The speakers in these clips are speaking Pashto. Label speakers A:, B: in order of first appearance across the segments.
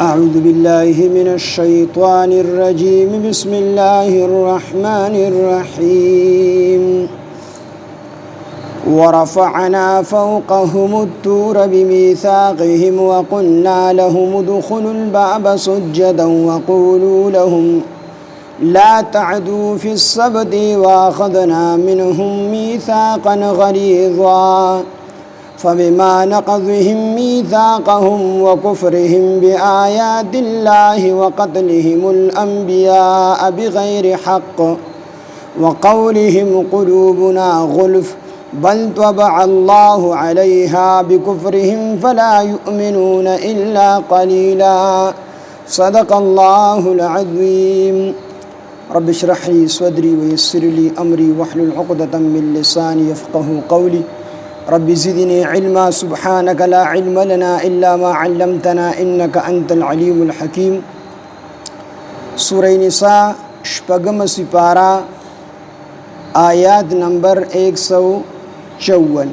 A: أعوذ بالله من الشيطان الرجيم بسم الله الرحمن الرحيم ورفعنا فوقهم الطور بميثاقهم وقلنا لهم ادخلوا الباب سجدا وقولوا لهم لا تعدوا في السبت وأخذنا منهم ميثاقا غليظا فبما نقضهم ميثاقهم وكفرهم بآيات الله وقتلهم الأنبياء بغير حق وقولهم قلوبنا غلف بل طبع الله عليها بكفرهم فلا يؤمنون إلا قليلا صدق الله العظيم رب اشرح لي صدري ويسر لي أمري واحلل عقدة من لساني يفقهوا قولي رب زدني علما سبحانك لا علم لنا إلا ما علمتنا إنك أنت العليم الحكيم سورة نساء شپږم سپارہ آیات نمبر 154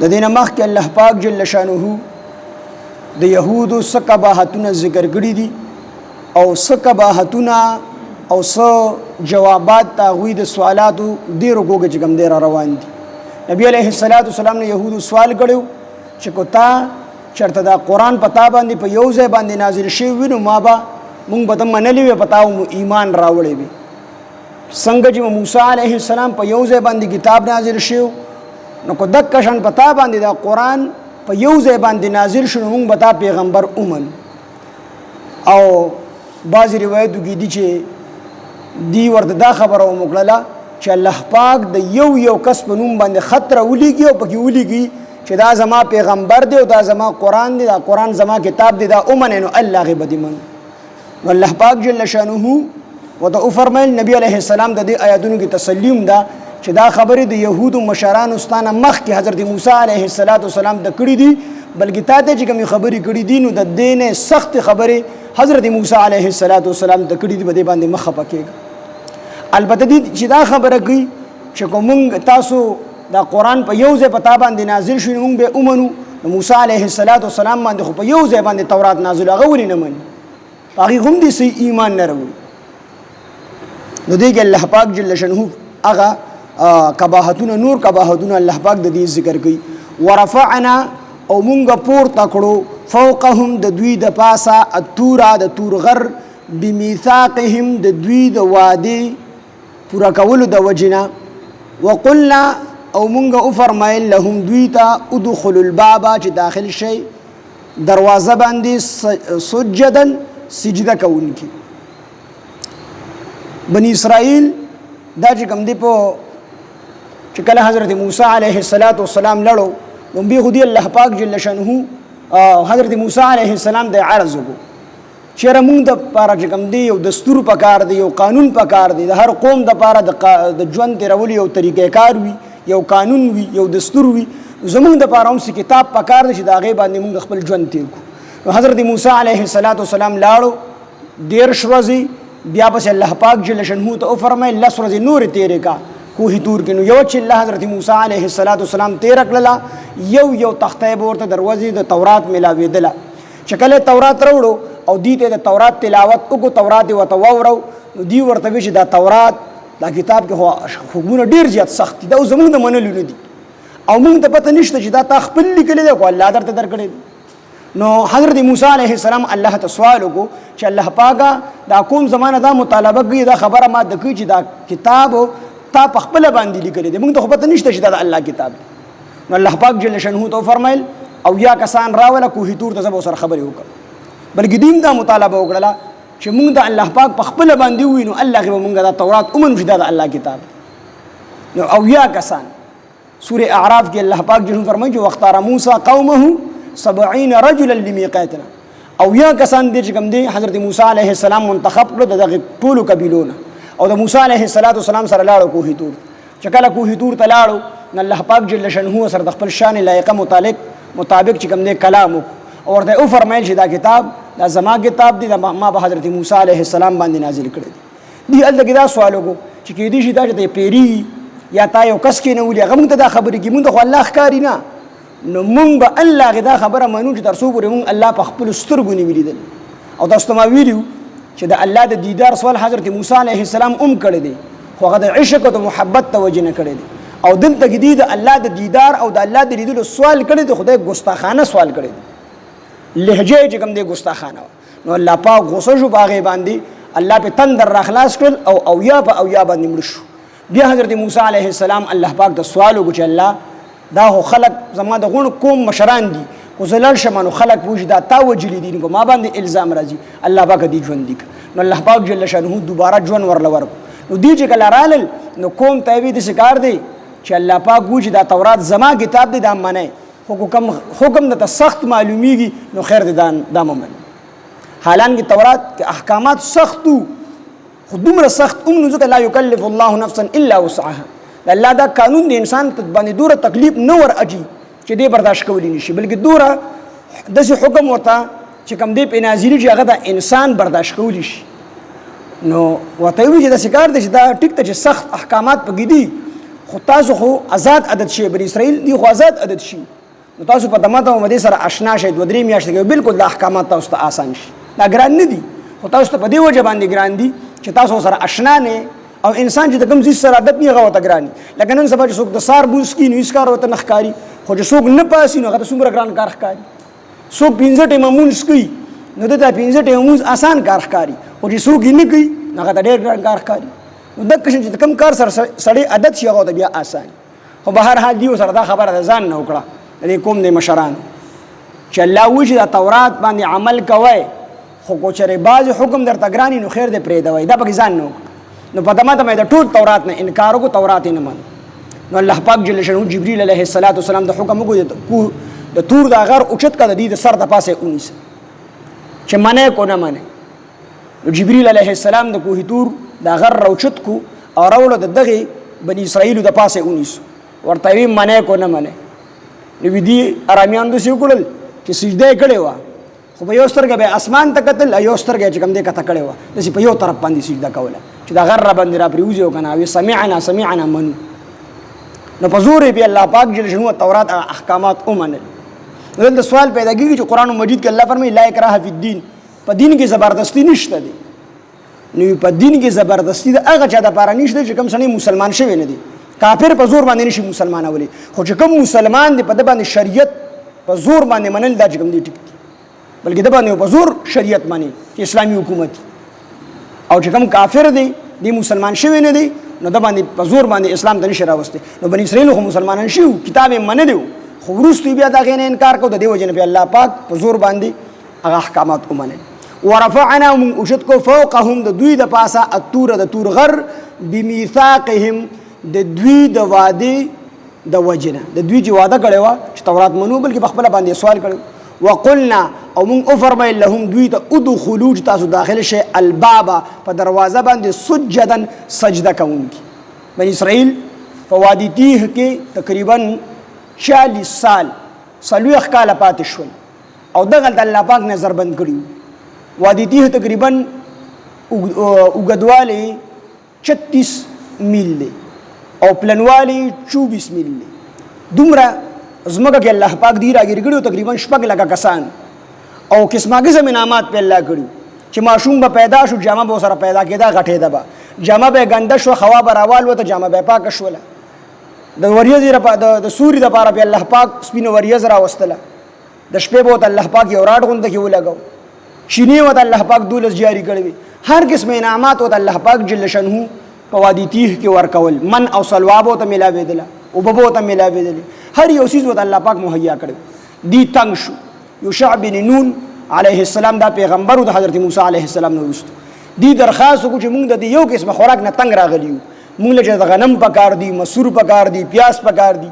A: د دینه مخکې الله پاک جل شانه د يهودو سکباحتونه ذکر کړی دي او سکباحتونه او سو جوابات تاغوی د سوالاتو ډیرو کوګه چې کوم ډیر روان دي نبی علیه الصلاۃ والسلام نے يهودو سوال کړو چې کو تا چرته دا قران پتا باندې په یو ځای باندې نازل شوی وینو ما با مونږ به منلې و پتاو ایمان راوړې وي څنګه چې موسی علیه السلام په یو ځای باندې کتاب نازل شو نو کو دک شان پتا باندې دا قران په یو ځای باندې نازل شو مونږ به تا پیغمبر اومن او بعض روایتو کې دي چې دی ورته دا خبره ومکړه چې الله پاک د یو کس په نوم باندې خطر ولېږي او پکې ولېږي چې دا زما پیغمبر دی او دا زما قران دی دا قران زما کتاب دی دا اومنه نو الله غیب دی من الله پاک جل شانه وته فرمایل نبی علیه السلام د دې آیاتونو کې تسلیم دا چې دا خبره د يهودو مشران استانه مخ کې حضرت موسی علیه السلام د کړی دی بلکې تاسو چې کوم خبرې کړې دي نو د دینه سخت خبره حضرت موسی علیه السلام د کړي دی باندې مخه پکېږي البته دې چې دا خبره کوي چې کوم تاسو دا قران په یو ځای پتا باندې نازل شوی موږ به اومنو موسی علیه السلام باندې خو په یو ځای باندې تورات نازل هغه ولې نه مني هغه هم دې سي ایمان نه وروړي نو دې الله پاک جل شانه هغه کباحتونه نور کباحتونه الله پاک د دې ذکر کوي ورفعنا او مونږ پور تکړو فوقهم د دوی د پاسه التورا د تورغر بمیثاقهم د دوی د وعده پورا کولو د وجنا وقلنا او مونږ او فرمایل لهم دوی ته ادخلوا الباب چې داخل شي دروازه باندې سجدن سجده کوونکی بنی اسرائیل دا چې کوم دی په چې کله حضرت موسی علیه السلام لړو نو به خدای الله پاک جل شانه حضرت موسی علیه السلام د عرض وکړو چیرې موږ د پاره چې کوم دی یو دستور پکار دی یو قانون پکار دی د هر قوم د پاره د ژوند تیرولو یو طریقې کار وي یو قانون وي یو دستور وي زموږ د پاره هم کتاب پکار دی چې دا غي باندې موږ خپل ژوند تیر کو حضرت موسی علیه السلام لاړو ډیر شروزي بیا پس الله پاک جل شانه ته فرمایي الله سورې نور تیرې کا کوه تور کې نو یو چې الله حضرت موسی علیه السلام تیر کړلا یو تخته ورته دروازې د تورات ملاویدله چې کله تورات وروړو او دې ته د تورات تلاوت وکړو تورات وته وورو دی ورته چې دا تورات دا کتاب کې حکمونه ډیر زیات سخت دي دا زموږ د منلو نه دي او موږ ته پته نشته چې دا تا خپل لیکل دی کو الله درته درکړي نو حضرت موسی علیه السلام الله ته سوال وکړو چې الله پاکه دا کوم زمانه دا مطالبه کوي دا خبره ما د کوي چې دا کتاب تا په خپل باندې لیکل دي موږ ته پته نشته چې دا الله کتاب نو الله پاک جل شانه ته فرمایل او یا کسان راوله کوه تور ته زبو سره خبرې وکړه بلکې دیم دا مطالبه وکړه چې موږ د الله پاک په خپل باندې وینو الله غو موږ دا تورات اومن چې دا الله کتاب نو او یا کسان سوره اعراف کې الله پاک جل فرمایي چې واختار موسی قومه 70 رجلا لميقاتنا او یا کسان دې چې کوم دي حضرت موسی علیه السلام منتخب کړو دغه ټولو قبیلونه او د موسی علیه السلام سره لاړو کوه تور چې کله کوه تور ته لاړو الله پاک جل شانه سره د خپل شان لایقه مطابق چې کوم دي کلام او ورته او فرمایل چې دا کتاب دا زما کتاب دی ما به حضرت موسی علیه السلام باندې نازل کړی دی الله دا سوال وکړو چې کې دې شي دا چې پیری یا تا یو کس کې نه ولي هغه موږ ته دا خبرې کې موږ خو الله ښکاری نه نو مونږ به الله غدا خبره منو چې تر څو پورې مونږ الله په خپل سترګو نه ولیدل. او تاسو ته ما ویلو چې د الله د دیدار سوال حضرت موسی علیه السلام کړی دی، خو هغه د عشق او د محبت توجه نه کړی دی. او دلته کې دی د الله د دیدار او د الله د لیدلو سوال کړی دی، خدای ګستاخانه سوال کړی دی، لهجه چې کوم دی ګستاخانه. نو الله پاک غوسه شو باغې باندې، الله په تندر را خلاص کړل او اویا په اویا باندې مړ شو. بیا حضرت موسی علیه السلام الله پاک د سوال وکړ چې الله دا هو خلق زما د غون کوم مشران دي، کو زلال شمنو خلق پوښ دا تا وجلی دي کو ما باندې الزام راځي. الله پاک دې ژوند دي. نو الله پاک جل شانه دوباره ژوند ورل ورکو. نو دی چې کله رالل نو کوم تایوی د شکار دی چې الله پاک وجه دا تورات زما کتاب دی دا منه، حکم د سخت معلومیږي نو خیر دی دا مومن. حالانکه تورات کې احکامات سختو، خو دومره سخت نو ځکه لا یکلف الله نفسا الا وسعها. الله دا قانون د انسان ته باندې دوره تکلیف نه ور اچي چې دې برداشت کولی نشي، بلکې دوره داسې حکم ورته چې کوم دې په نازلي چې هغه د انسان برداشت کولی شي. نو ورته وی چې دا سکار دی چې دا ټیک ته چې سخت احکامات پکې دي، خو تاسو خو آزاد عادت شي، بني اسرائیل دی خو آزاد عادت شي. نو تاسو په دماغ او مدې سره آشنا شئ، 2-3 میاشتې کې بالکل د احکامات تاسو ته آسان شي. دا ګران نه دي، خو تاسو ته په دې وجه باندې ګران دي چې تاسو سره آشنا نه او انسان چې د کوم ځای سره عادت نه هغه وته ګرانی. لکه نن سبا چې څوک د سار بوس کې نو هیڅ کار وته نه ښکاري، خو چې څوک نه پاسي نو هغه ته څومره ګران کار ښکاري. څوک 15 ټیمه مونږ کوي نو د 15 ټیمه مونږ آسان کار ښکاري، خو چې څوک یې نه کوي نو هغه ته ډېر ګران کار ښکاري. نو دغه چې کوم کار سره سړی عادت شي هغه ته بیا آسان. خو به هر حال دیو سره دا خبره ده ځان نه وکړه د کوم د مشران چې الله وجه د تورات باندې عمل کوي، خو کو چرې باز حکم درته ګرانی نو خیر دې پرې دوی دا پکې ځان نه وکړه. نو په دمه ته د ټول تورات نه انکار وکړو، تورات نه من. نو الله پاک جل شانه جبرئیل علیه السلام د حکم وکړو د تور د غر اوچت کړه د سر د پاسه 19 چې منه کو نه منه. نو جبرئیل علیه السلام د کوه تور د غر روچت کو او راول د دغه بنی اسرائیل د پاسه 19 ورته وی منه کو نه منه. نو دی ارامیان د سیو کول چې سجده کړي وا، خو په یو سترګه به اسمان ته کتل، یو سترګه چې کوم دې کته کړي وا د په یو طرف باندې سجده کوله چې دا غر باندې را پریوځو کنه وی سمعنا منو. نو په زور به الله پاک جل شانه تورات احکامات اومنل. نو د سوال پیدا کیږي چې قران مجید کې الله فرمایي لا اکراه فی الدین، په دین کې زبردستی نشته دی. نو په دین کې زبردستی د هغه چا د پاره نشته چې کوم سړی مسلمان شوی نه دی. کافر په زور باندې نشي مسلمان اولی، خو چې کوم مسلمان دی په د باندې شریعت په زور باندې منل دا چې کوم دی ټیک دی، بلکې د باندې په زور شریعت مانی چې اسلامي حکومت. او چې کوم کافر دی دی مسلمان شوی نه دی نو د باندې په زور باندې اسلام ته نشي راوسته. نو بنی اسرائیل خو مسلمانان شو، کتاب یې منلو، خو وروسته بیا دا غي نه انکار کو، د دې وجه نه په الله پاک په زور باندې هغه احکامات ومنل. ورفعنا من اوشت کو فوقهم د دوی د پاسه الطور د تور غر بمیثاقهم د دوی د وعده د وجنه، د دوی چې وعده کړي وا چې تورات منو، بلکې په خپل باندې سوال کړي. وقلنا او من افرمای لهم دوی ته ادخلوا تاسو داخل شي الباب په دروازه باندې سجدن سجده کوونکی. بنی اسرائیل په وادي تیه کې تقریبا 40 سال سلوخ کاله پاتې شول او دغه د الله پاک نظر بند کړیو. وادي تیه تقریبا اوږدوالی 36 میل دی او پلنوالی 24 میل دی. دومره زمکه کې الله پاک دی راګیر کړو تقریبا 6 لکه کسان او قسمه قسم انعامات په الله کړو چې ماشوم به پیدا شو جامه به سره پیدا کېدا غټېدا به جامه به ګنده شو خوا به راوال وته جامه به پاک شوله. د وریځ د سوري د پاره په الله پاک سپینو وریځ را وستله، د شپې به الله پاک یو راډ غونډه کې ولګاو، شینی وته الله پاک دولس جاری کړی، هر قسم انعامات وته الله پاک جل شانه په وادي تیه کې ورکول. من او سلواب وته ملاوي دله او ببو ته ملاوي دله، هر یو چیز وته الله پاک مهیا کړو. دی تنگ شو. یوشع بن نون علیه السلام دا پیغمبر د حضرت موسی علیه السلام نو وستو دی درخواست کو چې موږ د یو قسم خوراک نه تنگ راغلیو، موږ له د غنم پکار دی، مسور پکار دی، پیاز پکار دی.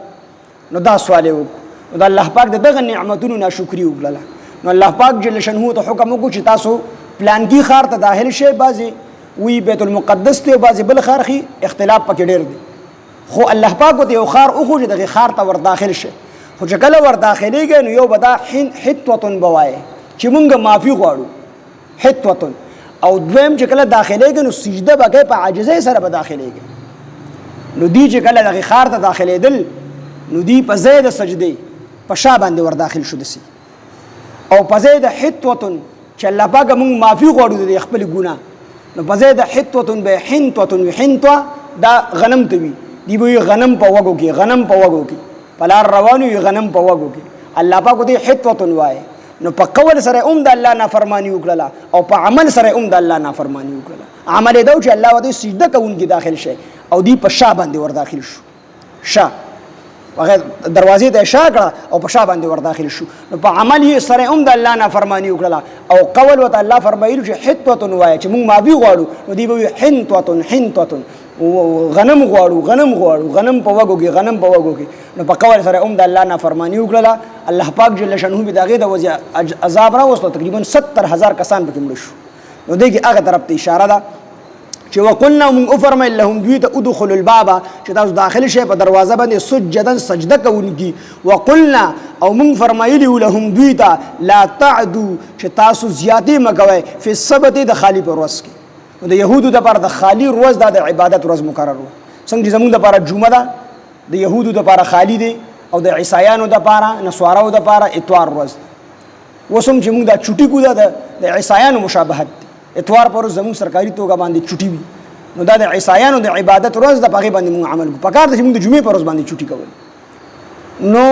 A: نو دا سوال وکړو، دا الله پاک دغه نعمتونو ناشکری وکړه. نو الله پاک جل شانه ته حکم وکړو چې تاسو پلان کې خار ته داخل شئ. بعضی وی بیت المقدس ته، بعضی بل خار خي اختلاف پکې ډېر دی، خو الله پاک ته یو خار او خو دغه خار ته ور داخل شئ. خو چې کله ور داخليږي نو یو بدا حتوتن بوای چې مونږه معافي غواړو حتوتن، او دویم چې کله داخليږي نو سجده بګه په عاجزۍ سره به داخليږي. نو دی چې کله دغه خار ته داخليدل نو دی په زید سجده په شا باندې ور داخل شو دسی او په ځای د حتوتن چې الله پاک موږ معافي غواړو د خپل ګناه نو په ځای د حتوتن به حنتوتن حنتوا دا غنم ته وي دی به غنم په وګو کې غنم په وګو کې په لار روانو غنم په وګو کې الله پاک دې حتوتن وای نو په قول سره د الله نافرمانی وکړه او په عمل سره د الله نافرمانی وکړه عمل دا چې الله ودې سجده کوونکی داخل شي او دی په شا باندې ور داخل شو شا هغه دروازې ته شا کړه او په شا باندې ور داخل شو نو په عمل یې سره د الله نافرمانی وکړه او قول وت الله فرمایلی چې حتوتن وای چې موږ معافي غواړو نو دی به حنتوتن حنتوتن غنم غواړو غنم غواړو غنم په وګو کې غنم په وګو کې نو په قول سره د الله نافرمانی وکړه الله پاک جل شانه به داغه د وجه عذاب را وسته تقریبا 70000 کسان پکې مړ شو نو دغه هغه طرف ته اشاره ده چې وقلنا من افرمل لهم دوی ته ادخلوا الباب چې تاسو داخل شئ په دروازه باندې سجدا سجده کوونکی وقلنا او من فرمایلی لهم دوی ته لا تعدوا چې تاسو زیاتی مکوئ په السبت د خالی پر ورځ کې د يهودو د لپاره د خالی ورځ د عبادت ورځ مقرر و څنګه چې زموږ د لپاره جمعه ده د يهودو د لپاره خالی دی او د عیسایانو د لپاره نسوارو د لپاره اتوار ورځ وسم چې موږ د چټي کو د عیسایانو مشابهت اتوار پر زموږ سرکاري توګه باندې چټي وي نو دا د عیسایانو د عبادت ورځ د پغې باندې موږ عمل کوو پکار د موږ د جمعې پر ورځ باندې چټي کول نو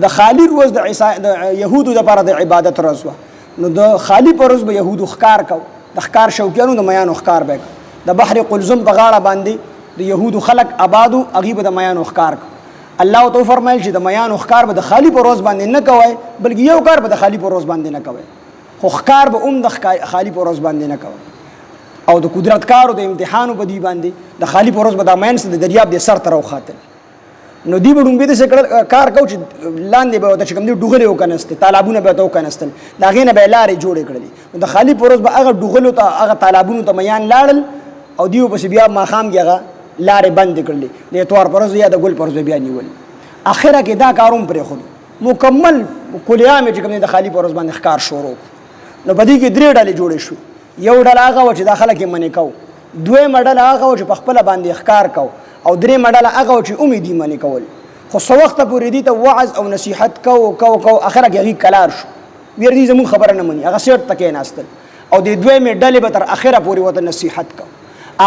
A: د خالی ورځ د عیسای د يهودو د لپاره د عبادت ورځ نو د خالی پر ورځ به يهودو ښکار کو د ښکار شوکیانو د میانو ښکار به د بحر قلزم په غاړه باندې د يهودو خلق آبادو غیب د میانو ښکار الله تو فرمایل چې د میانو ښکار به د خالی پر ورځ باندې نه کوي بلکې یو کار به د خالی پر ورځ باندې نه کوي خو ښکار به د خالی پر ورځ باندې نه کوي او د قدرت کارو د امتحانو په دی باندې د خالی پر ورځ به د مینس د دریاب د سر تر وخاتل نو دی بډون به د کار کو چې لاندې به د چکم دی ډوغلې وکنهسته تالابونه به تو کنهستل دا غینه به لارې جوړې کړلې د خالی پر ورځ به هغه ډوغلو ته هغه تالابونو ته میان لاړل او دیو پس بیا ماخام کېغه لارې بند کړلې د اتوار پر ورځ یا د ګل پر ورځ بیا نیول اخره کې دا کاروم پرې خود مکمل کلیام چې کوم د خالی پر ورځ باندې ښکار شروع نو په دې کې درې ډلې جوړې شو یو ډله هغه چې داخله کې منې کو دویم ډله هغه چې په خپل باندې ښکار کو او درې ډله هغه چې امیدي منې کول خو څو وخت پورې دي ته وعظ او نصيحت کو اخره کې هغه کلار شو ویر دي زمون خبره نه مني هغه سیټ تکې ناستل او د دویم ډلې به تر اخره پورې وته نصيحت کو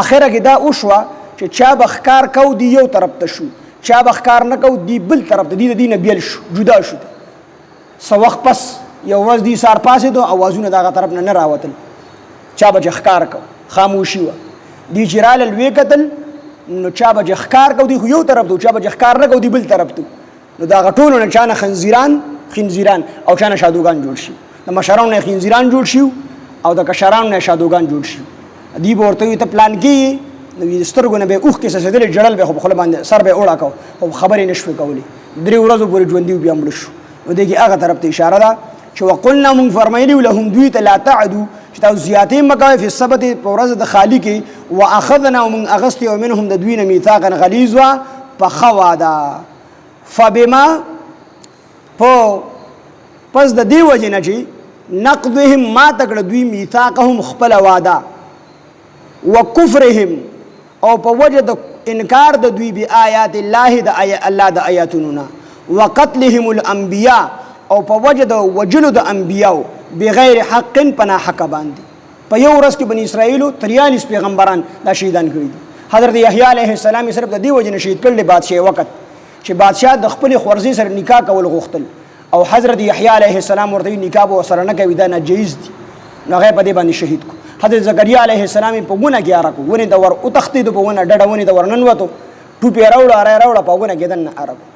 A: اخره کې دا وشوه چې چا بخکار کو دی یو طرف ته شو چا بخکار نه کو دی بل طرف ته دی نه بیل شو جدا شو څو وخت پس یو ورځ دی سار پاسې دو اوازونه دغه طرف نه راوتل چا به ښکار کو خاموشي و دی جرال الوی قتل نو چا به ښکار کو دی خو یو طرف ته چا به ښکار نه کو دی بل طرف ته نو دا غټونو نه چانه خنزیران او چانه شادوغان جوړ شي د مشرانو نه خنزیران جوړ شي او د کشرانو نه شادوغان جوړ شي دی ورته ته پلان کې نو سترګونه به اوخ کې سدل جړل به خو باندې سر به اوړه کو او خبرې نشوي کولی درې ورځې پورې ژوند دی بیا مړ شو نو دغه هغه طرف ته اشاره ده چې وقلنا من فرمایلی لهم دوی ته لا تعدو چې تاسو زیاتې مکوئ په سبت په ورځ د خالی کې واخذنا من اغسطی ومنهم د دوی نه میثاقا غلیظا په خوادا فبما پس د دی وجه نه چې نقضهم ما تکړه دوی میثاقهم خپل واده وکفرهم او په وجه د انکار د دوی به آیات الله د الله د آیاتونو وقتلهم الانبیاء او په وجه د وجلو د انبیاء بغیر حق پنا حق باندې په یو ورځ کې بنی اسرائیل 43 پیغمبران دا شهیدان کړي دي حضرت یحیی علیه السلام صرف د دی وجه شهید کړل بادشاہ وخت چې بادشاہ د خپل خورزي سره نکاح کول غوښتل او حضرت یحیی علیه السلام ورته نکاح به سره نه کوي دا ناجیز دي نو هغه په دې باندې شهید کو حضرت زکریا علیه السلام په ونه کې راکو ونه د ور او تختید په ونه ډډه ونه د ورنن وته ټوپی راوړه په ونه کې دن عرب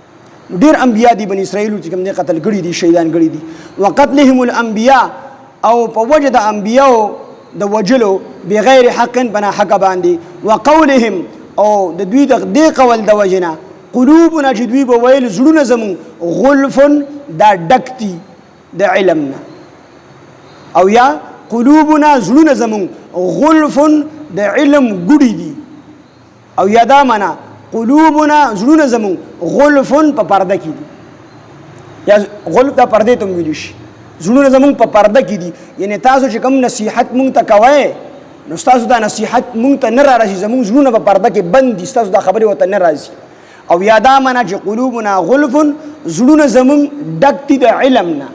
A: ډیر انبیاء دي بنی اسرائیل چې کوم دي قتل کړي دي شهیدان کړي دي وقتلهم الانبیاء او په وجه د انبیاء د وجلو بغیر حق بنا حق باندې وقولهم او د دوی د دې قول د وجنه قلوبنا چې دوی به ویل زړونه زمون غلف دا ډکتی د علمنا او یا قلوبنا زړونه زمون غلف د علم ګډي دي او یا دا معنا قلوبنا زړونه زمون غلف په پرده کې دي یا غلف د پرده ته ویل شي زړونه زمون په پرده کې دي یعنی تاسو چې کوم نصيحت مونږ ته کوي نو تاسو دا نصيحت مونږ ته نه راځي زمون زړونه په پرده کې بند دي تاسو دا خبره وته نه راځي او یادا معنا چې قلوبنا غلف زړونه زمون ډک دي د علم نه،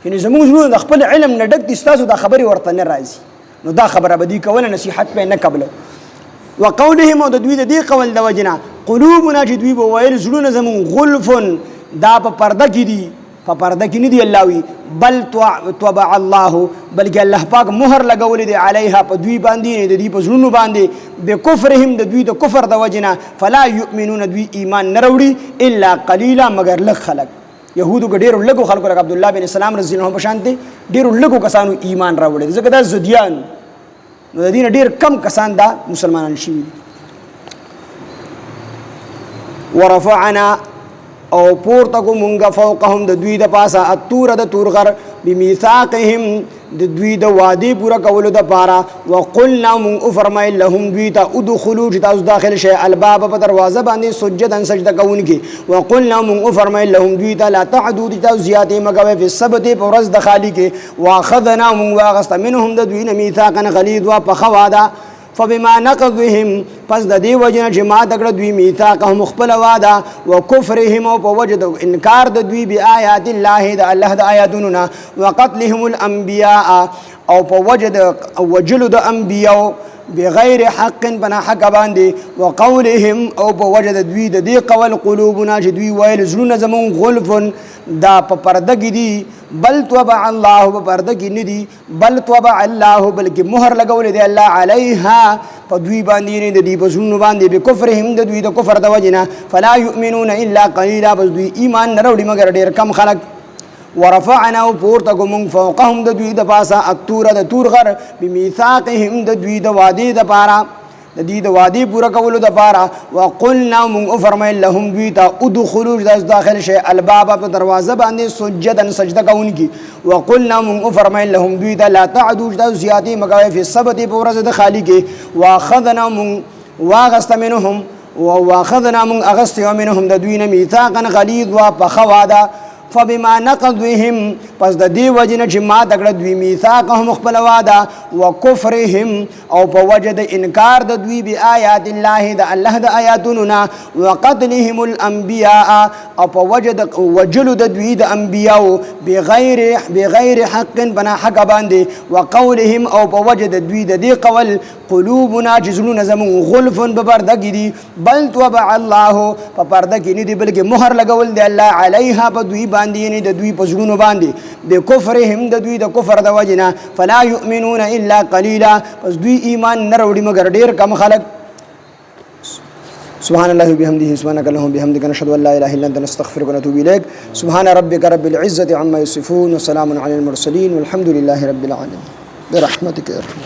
A: یعنی زمون زړونه د خپل علم نه ډک دي، ستاسو دا خبرې ورته نه راځي، نو دا خبره به دي کوله، نصیحت به نه قبله. وقولهم او د دوی د دې قول د وجنه قلوبنا چې دوی به ویل زړونه زمون غلفن دا په پرده کې دي، په پرده کې نه دی الله وی، بل طبع الله بلکې الله پاک مهر لګولې دی علیها په دوی باندې، د دوی په زړونو باندې، بکفرهم د دوی د کفر د وجنه، فلا یؤمنون دوی ایمان نه راوړي الا قلیلا مگر لږ خلک. یهودو کې ډېرو لږو خلکو لکه عبدالله بن سلام رضی الله عنه په شان دي ډېرو لږو کسانو ایمان راوړی، ځکه دا زدیان نو د دې نه ډېر کم کسان دا مسلمانان شوي دي. ورفعنا او پورته کو مونږه فوقهم د دوی د پاسه الطور د تورغر بمیثاقهم د دوی د وعدې پوره کولو د پاره، وقلنا مونږ فرمایل لهم دوی ته ادخلوا چې تاسو داخل شئ الباب په دروازه باندې سجدا سجده کوونکي، وقلنا مونږ فرمایل لهم دوی ته لا تعدوا چې تاسو زیاتې مګوئ په السبت په ورځ د خالي کې، واخذنا مونږ واغسته منهم د دوی نه میثاقا غلیظا پخه وعده، فبما نقضهم پس د دې وجنه چې ما دکړه دوی میثاقهم خپل وعده، وکفرهم او په وجه د انکار د دوی بآیات الله د الله د آیاتونو نه، وقتلهم الانبیاء او په وجه د وجلو د انبیاء بغیر حق بنا حق باندې، وقولهم او په وجه د دوی د دې قول قلوبنا چې دوی ویل زړونه زمون غلفن دا په پرده کې دي، بل طبع الله په پرده کې نه دي، بل طبع الله بلکې مهر لګولې دی الله علیها په دوی باندې نه دي په زړونو باندې، بکفرهم د دوی د کفر د وجنه، فلا یؤمنون الا قلیلا بس دوی ایمان نه راوړي مګر ډېر کم خلک. ورفعنا او پورته کو مونږ فوقهم د دوی د پاسه الطور د تور غر بمیثاقهم د دوی د وعدې د پاره، د دې د وعدې پوره کولو د پاره، وقلنا مونږ فرمایل لهم دوی ته ادخلوا تاسو داخل شئ الباب په دروازه باندې سجدا سجده کوونکي، وقلنا مونږ فرمایل لهم دوی ته لا تعدوا تاسو زیاتې مګوئ په السبت په ورځ د خالي کې، واخذنا مونږ واغسته منهم واخذنا مونږ اغسته منهم د دوی نه میثاقا غلیظا پخه وعده، فبما نقضهم پس د دې وجنه چې ما دکړه دوی میثاقهم خپل وعده، وکفرهم او په وجه د انکار د دوی بآیات الله د الله د آیاتونو نه، وقتلهم الانبیاء او په وجه د وجلو د دوی د انبیاء بغیر حق بنا حق باندې، وقولهم او په وجه د دوی د دې قول قلوبنا چې زړونه زمون غلفن په پرده کې دي، بل طبع الله په پرده کې نه دي بلکې مهر لګول دی الله علیها په دوی باندې، یعنی د دوی په زړونو باندې، بکفرهم د دوی د کفر د وجنه، فلا یؤمنون الا قلیلا پس دوی ایمان نه راوړي مګر ډېر کم خلک. سبحان الله وبحمده سبحانك اللهم وبحمدك نشهد ان لا اله الا انت نستغفرك ونتوب اليك. سبحان ربك رب العزه عما يصفون وسلام على المرسلين والحمد لله رب العالمين برحمتك يا ارحم.